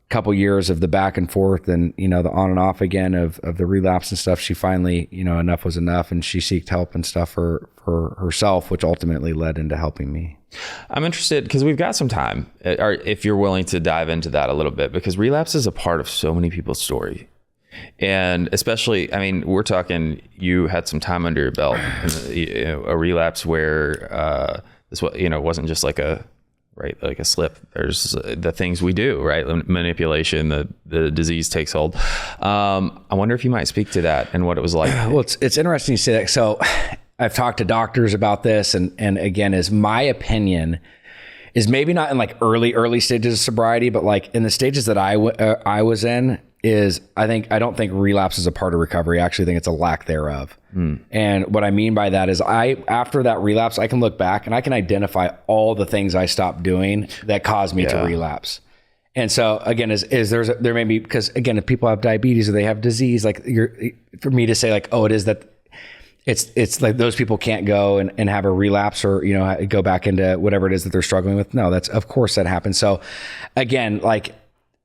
couple years of the back and forth and, the on and off again of the relapse and stuff, she finally, enough was enough, and she sought help and stuff for herself, which ultimately led into helping me. I'm interested because we've got some time, or if you're willing to dive into that a little bit, because relapse is a part of so many people's story. And especially, I mean, we're talking, you had some time under your belt, a relapse where wasn't just like a slip. There's the things we do, right? Manipulation, the disease takes hold. I wonder if you might speak to that and what it was like. Well, it's interesting you say that. So I've talked to doctors about this, and again, is my opinion is maybe not in like early stages of sobriety, but like in the stages that I was in, I don't think relapse is a part of recovery. I actually think it's a lack thereof. And what I mean by that is after that relapse, I can look back and I can identify all the things I stopped doing that caused me to relapse. And so again, there may be, because again, if people have diabetes or they have disease, like for me to say like, oh, it is that it's like those people can't go and have a relapse or, go back into whatever it is that they're struggling with. No, of course that happens. So again, like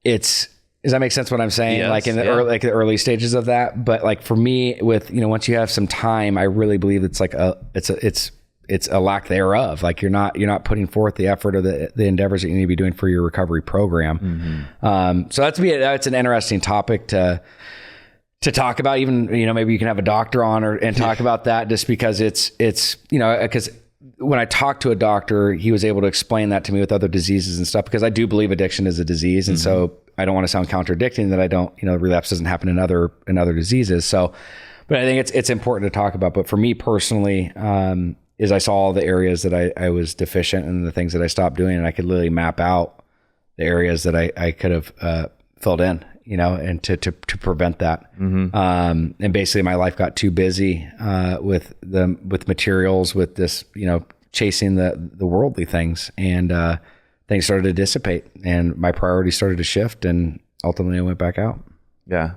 does that make sense what I'm saying? Yes, like in the early stages of that. But like for me with, once you have some time, I really believe it's like it's a lack thereof. Like you're not putting forth the effort or the endeavors that you need to be doing for your recovery program. So that's an interesting topic to talk about. Even, maybe you can have a doctor on and talk about that, just because it's, because when I talked to a doctor, he was able to explain that to me with other diseases and stuff, because I do believe addiction is a disease. And so I don't want to sound contradicting that I don't, relapse doesn't happen in other diseases. So, but I think it's important to talk about. But for me personally, is I saw all the areas that I was deficient and the things that I stopped doing, and I could literally map out the areas that I could have filled in, and to prevent that. And basically my life got too busy with materials, with this, chasing the worldly things, and things started to dissipate and my priorities started to shift, and ultimately I went back out. Yeah.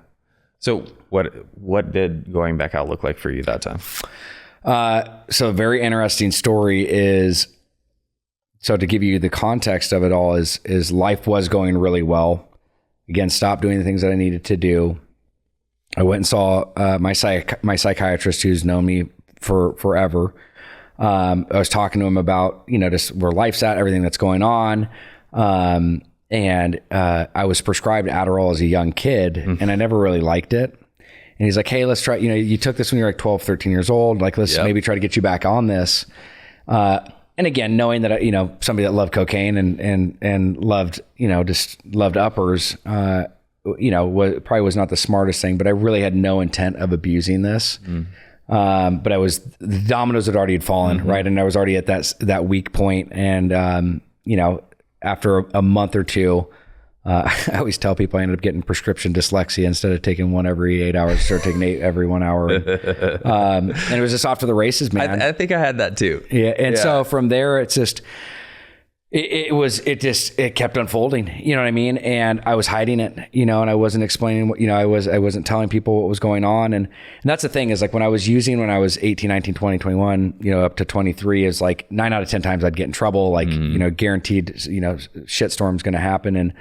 So what did going back out look like for you that time? So a very interesting story is, so to give you the context of it all is life was going really well. Again, stopped doing the things that I needed to do. I went and saw my psychiatrist, who's known me for forever. I was talking to him about, just where life's at, everything that's going on. And I was prescribed Adderall as a young kid, and I never really liked it. And he's like, hey, let's try, you took this when you were like 12, 13 years old. Like, let's maybe try to get you back on this. And again, knowing that, somebody that loved cocaine and loved, just loved uppers, probably was not the smartest thing, but I really had no intent of abusing this. But the dominoes had already fallen, right? And I was already at that weak point. And, after a month or two, I always tell people I ended up getting prescription dyslexia. Instead of taking one every 8 hours, I started taking 8 every 1 hour. And it was just off to the races, man. I think I had that too. Yeah. And so from there, it's just, it kept unfolding, you know what I mean? And I was hiding it, and I wasn't explaining what, I wasn't telling people what was going on. And that's the thing is, like, when I was 18, 19, 20, 21, up to 23, is like 9 out of 10 times I'd get in trouble, like, guaranteed, shitstorm's going to happen.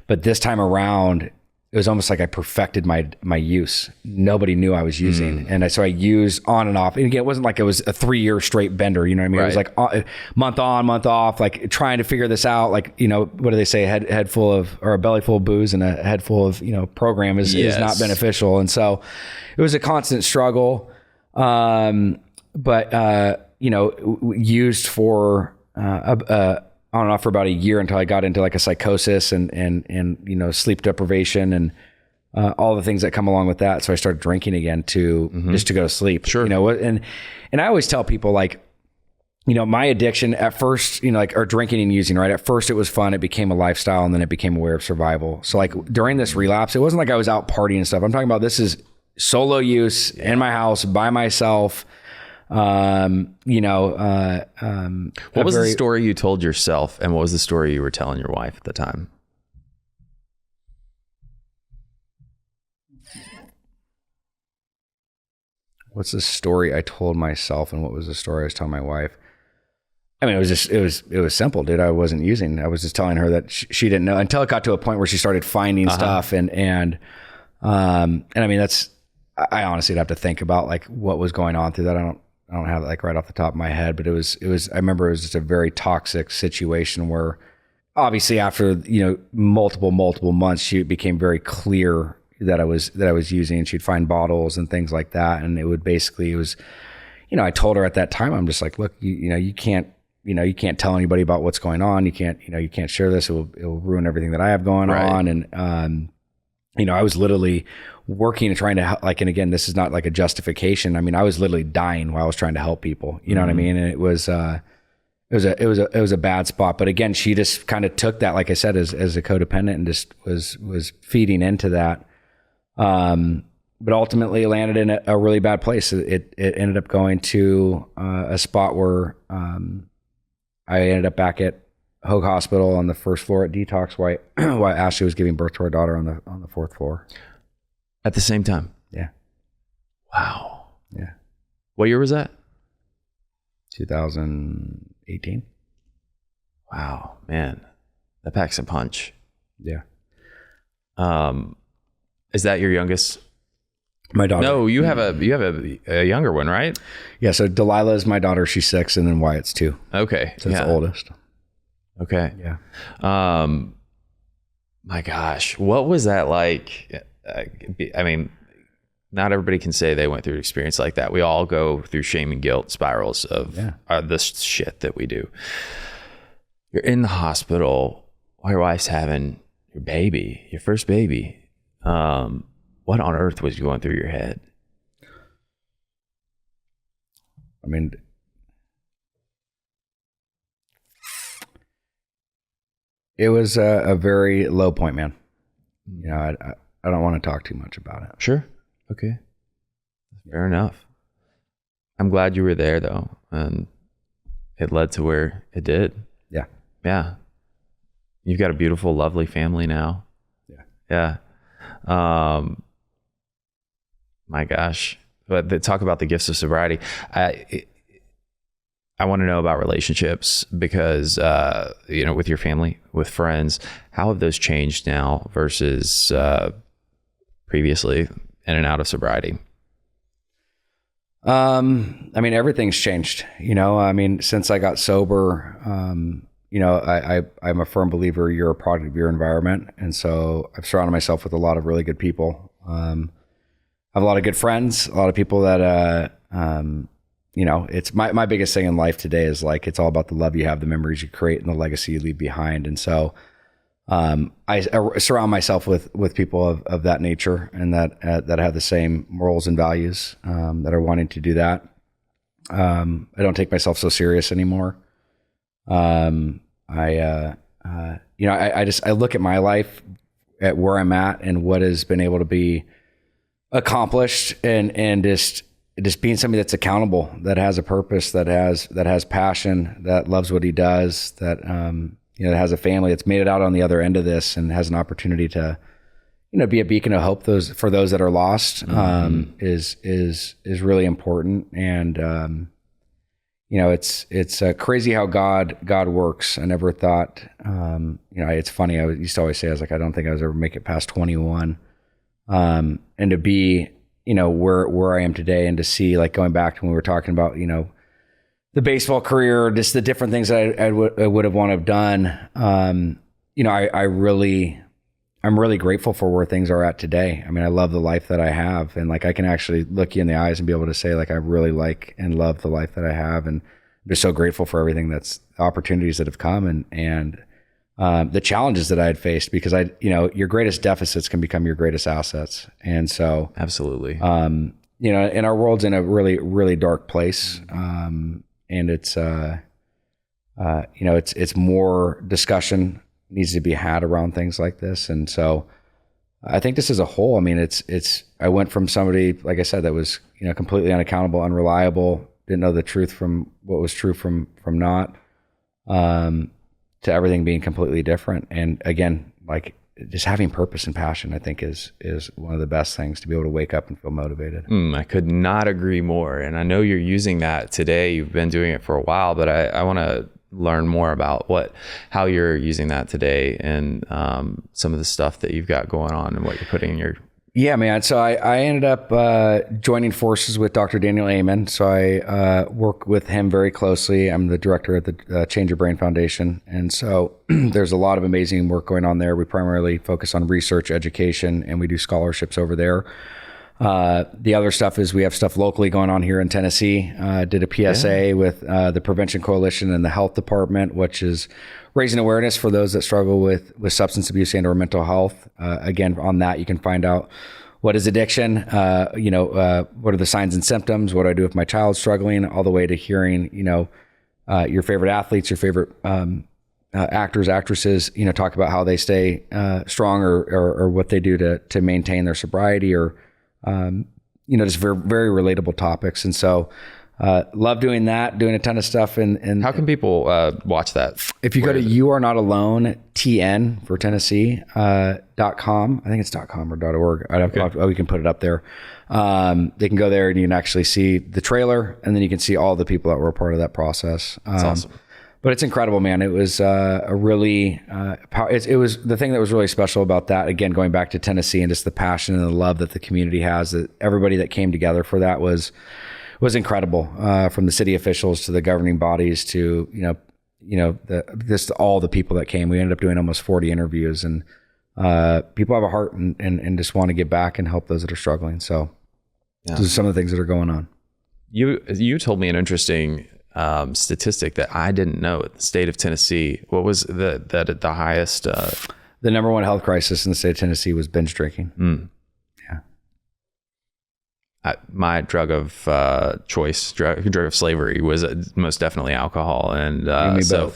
But this time around, it was almost like I perfected my use. Nobody knew I was using. And so I used on and off. And again, it wasn't like it was a 3-year straight bender, you know what I mean? Right. It was like month on, month off, like trying to figure this out. Like, what do they say? A head full of, or a belly full of booze and a head full of, program is not beneficial. And so it was a constant struggle. But used for, on and off for about a year, until I got into like a psychosis and sleep deprivation and all the things that come along with that. So I started drinking again just to go to sleep. Sure. And I always tell people, like, my addiction at first, or drinking and using, right? At first it was fun. It became a lifestyle, and then it became a way of survival. So like during this relapse, it wasn't like I was out partying and stuff. I'm talking about, this is solo use in my house by myself. What was the story you told yourself, and what was the story you were telling your wife at the time? What's the story I told myself, and what was the story I was telling my wife? I mean, it was simple, dude. I wasn't using. I was just telling her that she didn't know, until it got to a point where she started finding stuff, and I mean, I honestly would have to think about like what was going on through that. I don't have it like right off the top of my head, but it was, I remember it was just a very toxic situation where obviously after, multiple months, it became very clear, that I was using. She'd find bottles and things like that. And it was, I told her at that time, I'm just like, look, you can't tell anybody about what's going on. You can't share this. It will ruin everything that I have going on. And, I was literally working and trying to help, and again, this is not like a justification. I mean, I was literally dying while I was trying to help people, you know what I mean? And it was a bad spot. But again, she just kind of took that, like I said, as a codependent, and just was feeding into that. But ultimately landed in a really bad place. It ended up going to a spot where I ended up back at Hoag Hospital on the first floor at detox while Ashley was giving birth to our daughter on the fourth floor. At the same time? Yeah. Wow. Yeah. What year was that? 2018. Wow, man. That packs a punch. Yeah. Is that your youngest? My daughter. No, you have a younger one, right? Yeah, so Delilah is my daughter, she's 6, and then Wyatt's 2. Okay. So it's the oldest. Okay. Yeah. My gosh, what was that like? I mean, not everybody can say they went through an experience like that. We all go through shame and guilt spirals of this shit that we do. You're in the hospital while your wife's having your baby, your first baby. What on earth was going through your head? I mean, it was a very low point, man. I don't want to talk too much about it. Sure. Okay. Fair enough. I'm glad you were there though, and it led to where it did. Yeah. Yeah. You've got a beautiful, lovely family now. Yeah. Yeah. My gosh. But talk about the gifts of sobriety. I want to know about relationships because, with your family, with friends, how have those changed now versus previously in and out of sobriety? I mean, everything's changed, since I got sober, I'm a firm believer you're a product of your environment. And so I've surrounded myself with a lot of really good people. I have a lot of good friends, a lot of people that, it's my biggest thing in life today is like, it's all about the love you have, the memories you create, and the legacy you leave behind. And so, I surround myself with people of that nature and that have the same morals and values, that are wanting to do that. I don't take myself so serious anymore. I look at my life at where I'm at and what has been able to be accomplished and just being somebody that's accountable, that has a purpose, that has passion, that loves what he does, that, that has a family that's made it out on the other end of this and has an opportunity to, be a beacon of hope for those that are lost, is really important. And, it's crazy how God works. I never thought, it's funny. I used to always say, I was like, I don't think I was ever make it past 21. And to be, where I am today, and to see, like, going back to when we were talking about, the baseball career, just the different things that I would have wanted to have done. I'm really grateful for where things are at today. I mean, I love the life that I have, and like, I can actually look you in the eyes and be able to say, like, I really like and love the life that I have. And I'm just so grateful for everything opportunities that have come and the challenges that I had faced, because your greatest deficits can become your greatest assets. And so absolutely, and our world's in a really, really dark place. And it's, it's more discussion needs to be had around things like this. And so I think this as a whole, I mean, I went from somebody, like I said, that was, completely unaccountable, unreliable, didn't know the truth from what was true from not, to everything being completely different. And again, like, just having purpose and passion, I think is one of the best things, to be able to wake up and feel motivated. I could not agree more. And I know you're using that today. You've been doing it for a while, but I want to learn more about how you're using that today, and some of the stuff that you've got going on and what you're putting in your Yeah, man. So I ended up joining forces with Dr. Daniel Amen. So I work with him very closely. I'm the director at the Change Your Brain Foundation. And so there's a lot of amazing work going on there. We primarily focus on research, education, and we do scholarships over there. The other stuff is we have stuff locally going on here in Tennessee. Did a PSA with the Prevention Coalition and the Health Department, which is raising awareness for those that struggle with substance abuse and or mental health. Again, on that, you can find out what is addiction, what are the signs and symptoms, what do I do if my child's struggling, all the way to hearing, your favorite athletes, your favorite actors, actresses, talk about how they stay strong or what they do to maintain their sobriety or, just very, very relatable topics. And so love doing that, doing a ton of stuff. And how can people watch that? If you go to youarenotaloneTN for Tennessee.com, I think it's .com or .org. We can put it up there. They can go there and you can actually see the trailer, and then you can see all the people that were a part of that process. That's awesome. But it's incredible, man. It was a really, it was the thing that was really special about that. Again, going back to Tennessee and just the passion and the love that the community has, that everybody that came together for that was incredible. From the city officials to the governing bodies to, just all the people that came. We ended up doing almost 40 interviews, and people have a heart and just want to give back and help those that are struggling. So those are some of the things that are going on. You told me an interesting statistic that I didn't know. The state of Tennessee, what was the highest? The number one health crisis in the state of Tennessee was binge drinking. Yeah. My drug of choice, drug of slavery, was most definitely alcohol, and so.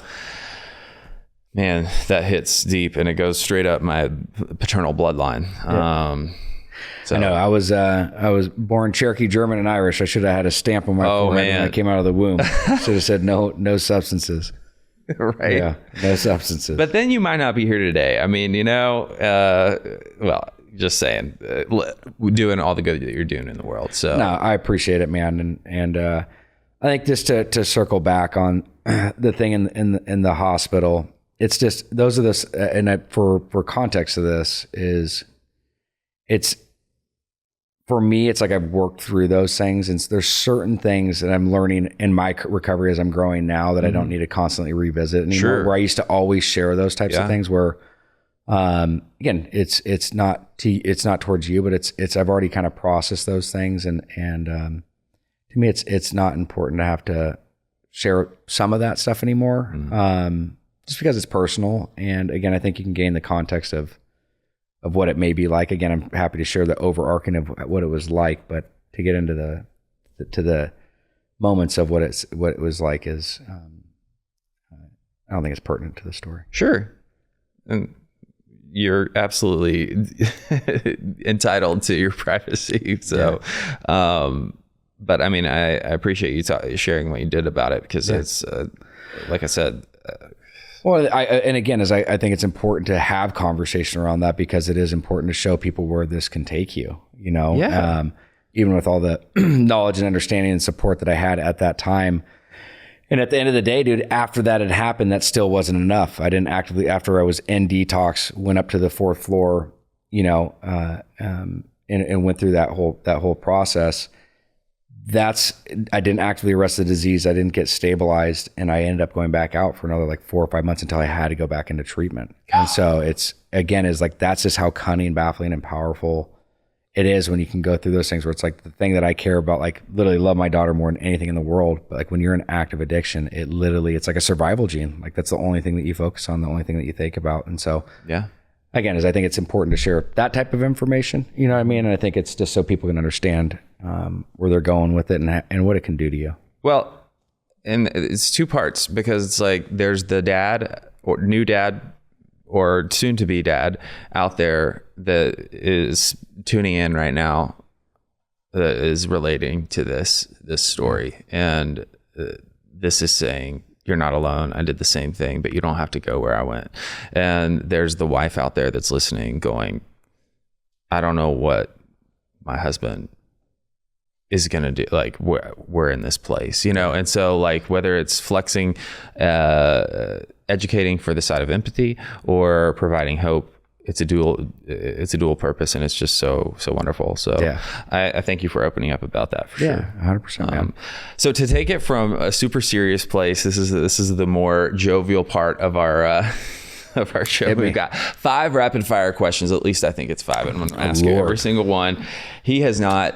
Man, that hits deep, and it goes straight up my paternal bloodline. Yeah. So I know I was born Cherokee, German, and Irish. I should have had a stamp on my forehead when I came out of the womb. Should have said no substances. Right. Yeah, no substances. But then you might not be here today. I mean, just saying, doing all the good that you're doing in the world. So no, I appreciate it, man. And I think just to circle back on the thing in the hospital, it's just those are this, and for context of this is, it's. For me, it's like I've worked through those things, and there's certain things that I'm learning in my recovery as I'm growing now that I don't need to constantly revisit anymore. Sure. Where I used to always share those types of things. Where, again, it's not towards you, but it's I've already kind of processed those things, and to me, it's not important to have to share some of that stuff anymore, just because it's personal. And again, I think you can gain the context of what it may be like. Again, I'm happy to share the overarching of what it was like, but to get into the moments of what it was like is, I don't think it's pertinent to the story. Sure. And you're absolutely entitled to your privacy. So, but I mean, I appreciate you sharing what you did about it, because it's, like I said, well, and again, I think it's important to have conversation around that, because it is important to show people where this can take you, even with all the knowledge and understanding and support that I had at that time. And at the end of the day, dude, after that had happened, that still wasn't enough. I didn't after I was in detox, went up to the 4th floor, and went through that whole process. I didn't actively arrest the disease. I didn't get stabilized, and I ended up going back out for another 4 or 5 months until I had to go back into treatment. And so that's just how cunning, baffling, and powerful it is when you can go through those things, where it's like the thing that I care about, like literally love my daughter more than anything in the world. But like when you're in active addiction, it's like a survival gene. Like that's the only thing that you focus on, the only thing that you think about. And so, again, I think it's important to share that type of information, you know what I mean? And I think it's just so people can understand where they're going with it and what it can do to you. Well, and it's two parts, because it's like there's the dad or new dad or soon to be dad out there that is tuning in right now, that is relating to this story. And this is saying, you're not alone. I did the same thing, but you don't have to go where I went. And there's the wife out there that's listening going, I don't know what my husband is going to do. Like we're in this place, And so like, whether it's flexing, educating for the side of empathy, or providing hope it's a dual purpose, and it's just so wonderful. So I thank you for opening up about that for sure. 100%. Man. So to take it from a super serious place, this is the more jovial part of our show. We've got 5 rapid fire questions. At least I think it's 5. And I'm going to ask you every single one. He has not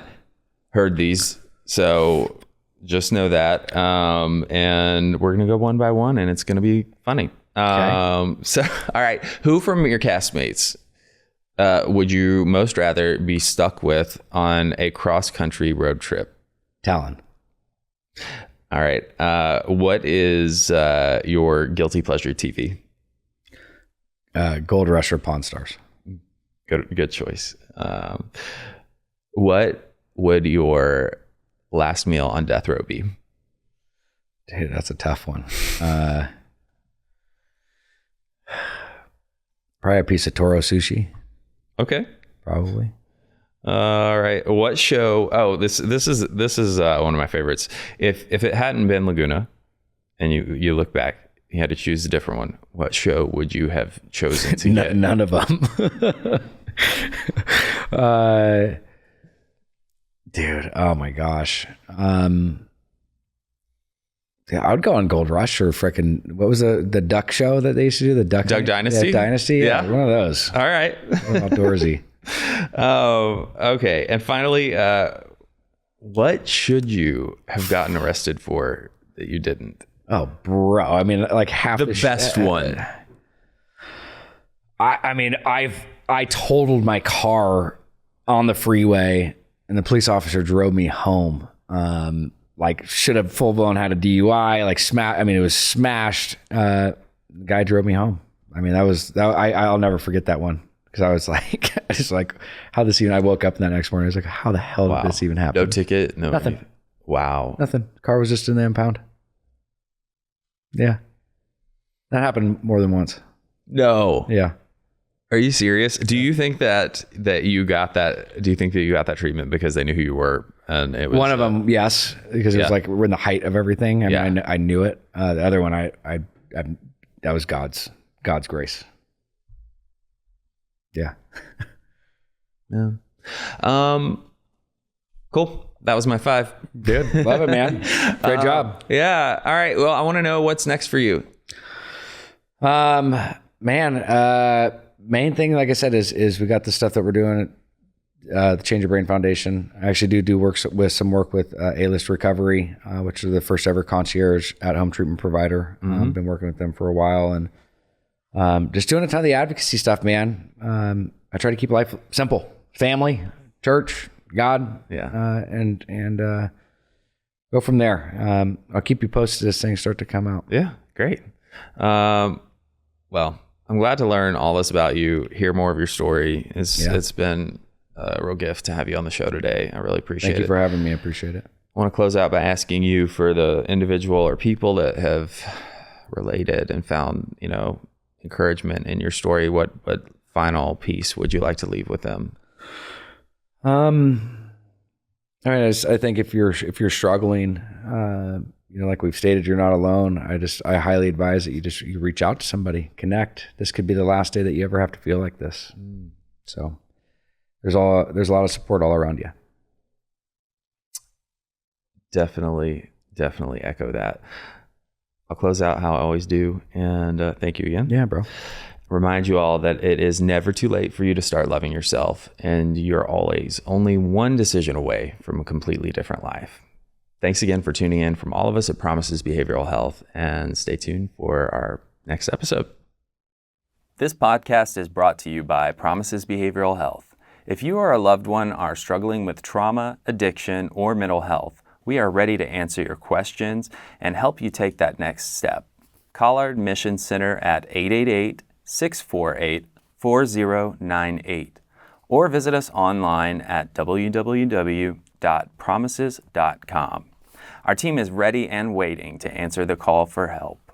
heard these, so just know that. And we're going to go one by one, and it's going to be funny. Okay. So, all right. Who from your castmates would you most rather be stuck with on a cross-country road trip? Talon. All right. What is your guilty pleasure TV? Gold Rush or Pawn Stars. Good choice. What would your last meal on death row be? Dude, that's a tough one. Probably a piece of Toro sushi. Okay. Probably. All right. What show? Oh, this is one of my favorites. If it hadn't been Laguna, and you look back, you had to choose a different one, what show would you have chosen to get? None of them. Dude, oh my gosh. Yeah, I would go on Gold Rush or frickin' what was the duck show that they used to do? The Duck Dynasty? Yeah, Dynasty? Yeah, one of those. All right. Outdoorsy. Oh, okay. And finally, what should you have gotten arrested for that you didn't? Oh, bro. I mean, like half the best one. I totaled my car on the freeway and the police officer drove me home. Like should have full blown had a DUI, like it was smashed. The guy drove me home. I mean, I'll never forget that one. Cause I was like, how this even, I woke up that next morning. I was like, how the hell did this even happen? No ticket? No. Nothing. Wow. Nothing. The car was just in the impound. Yeah. That happened more than once. No. Yeah. Are you serious? Do you think that you got that? Do you think that you got that treatment because they knew who you were? And it was one of them, yes, because it was like we're in the height of everything. I mean, I knew it. The other one, I that was God's grace. Yeah. Yeah. Cool. That was my 5. Dude, love it, man. Great job. Yeah. All right. Well, I want to know what's next for you. Main thing, like I said, is we got the stuff that we're doing at the Change Your Brain Foundation. I actually do some work with A-List Recovery, which is the first ever concierge at-home treatment provider. I've been working with them for a while and just doing a ton of the advocacy stuff, man. I try to keep life simple: family, church, God, and go from there. I'll keep you posted as things start to come out. Yeah, great. Well, I'm glad to learn all this about you, hear more of your story. It's been a real gift to have you on the show today. I really appreciate it. Thank you for having me. I appreciate it. I want to close out by asking you, for the individual or people that have related and found, encouragement in your story, what final piece would you like to leave with them? I think if you're struggling, like we've stated, you're not alone. I highly advise that you reach out to somebody, connect. This could be the last day that you ever have to feel like this. So there's a lot of support all around you. Definitely echo that. I'll close out how I always do. And thank you again. Yeah, bro. Remind you all that it is never too late for you to start loving yourself. And you're always only one decision away from a completely different life. Thanks again for tuning in from all of us at Promises Behavioral Health, and stay tuned for our next episode. This podcast is brought to you by Promises Behavioral Health. If you or a loved one are struggling with trauma, addiction, or mental health, we are ready to answer your questions and help you take that next step. Call our admissions center at 888-648-4098 or visit us online at www.promises.com. Our team is ready and waiting to answer the call for help.